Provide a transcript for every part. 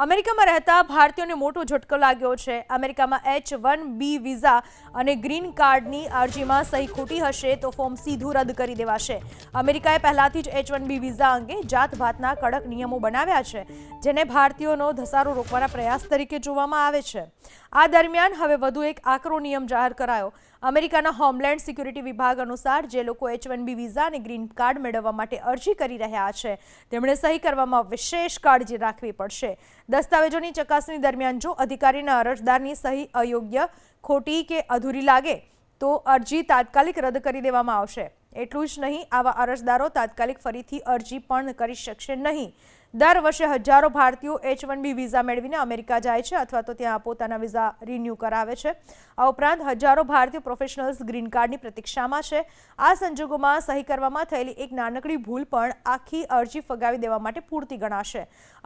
અમેરિકામાં રહેતા ભારતીયોને મોટો ઝટકો લાગ્યો છે। અમેરિકામાં H-1B વિઝા અને ગ્રીન કાર્ડની અરજીમાં સહી ખોટી હશે તો ફોર્મ સીધું રદ કરી દેવાશે। અમેરિકાએ પહેલાથી જ H-1B વિઝા અંગે જાતભાતના કડક નિયમો બનાવ્યા છે, જેને ભારતીયોનો ધસારો રોકવાના પ્રયાસ તરીકે જોવામાં આવે છે। આ દરમિયાન હવે વધુ એક આકરો નિયમ જાહેર કરાયો। અમેરિકાના હોમલેન્ડ સિક્યુરિટી વિભાગ અનુસાર જે લોકો H-1B વિઝા અને ગ્રીન કાર્ડ મેળવવા માટે અરજી કરી રહ્યા છે, તેમણે સહી કરવામાં વિશેષ કાળજી રાખવી પડશે। દસ્તાવેજોની ચકાસણી દરમિયાન જો અધિકારીના અરજદારની સહી અયોગ્ય, ખોટી કે અધૂરી લાગે તો અરજી તાત્કાલિક રદ કરી દેવામાં આવશે। એટલું જ નહીં, આવા અરજદારો તાત્કાલિક ફરીથી અરજી પણ કરી શકશે નહીં। દર વર્ષે હજારો ભારતીયો H-1B વિઝા મેળવીને અમેરિકા જાય છે અથવા તો ત્યાં પોતાના વિઝા રિન્યૂ કરાવે છે। આ ઉપરાંત હજારો ભારતીય પ્રોફેશનલ્સ ગ્રીન કાર્ડની પ્રતીક્ષામાં છે। આ સંજોગોમાં સહી કરવામાં થયેલી એક નાનકડી ભૂલ પણ આખી અરજી ફગાવી દેવા માટે પૂરતી ગણાશે।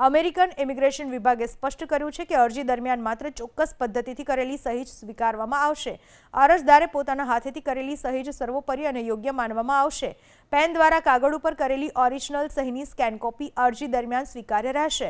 અમેરિકન ઇમિગ્રેશન વિભાગે સ્પષ્ટ કર્યું છે કે અરજી દરમિયાન માત્ર ચોક્કસ પદ્ધતિથી કરેલી સહી જ સ્વીકારવામાં આવશે। અરજદારે પોતાના હાથેથી કરેલી સહી જ સર્વોપરી અને યોગ્ય માનવામાં આવશે। પેન દ્વારા કાગળ ઉપર કરેલી ઓરિજિનલ સહીની સ્કેન કોપી અરજી દરમિયાન સ્વીકાર્ય રહેશે।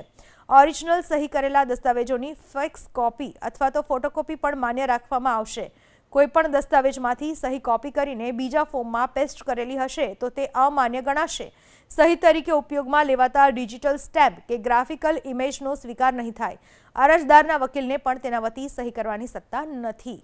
ઓરિજિનલ સહી કરેલા દસ્તાવેજોની ફેક્સ કોપી અથવા તો ફોટોકોપી પણ માન્ય રાખવામાં આવશે। કોઈપણ દસ્તાવેજમાંથી સહી કોપી કરીને બીજા ફોર્મમાં પેસ્ટ કરેલી હશે તો તે અમાન્ય ગણાશે। સહી તરીકે ઉપયોગમાં લેવાતા ડિજિટલ સ્ટેમ્પ કે ગ્રાફિકલ ઇમેજનો સ્વીકાર નહીં થાય। અરજદારના વકીલને પણ તેના વતી સહી કરવાની સત્તા નથી।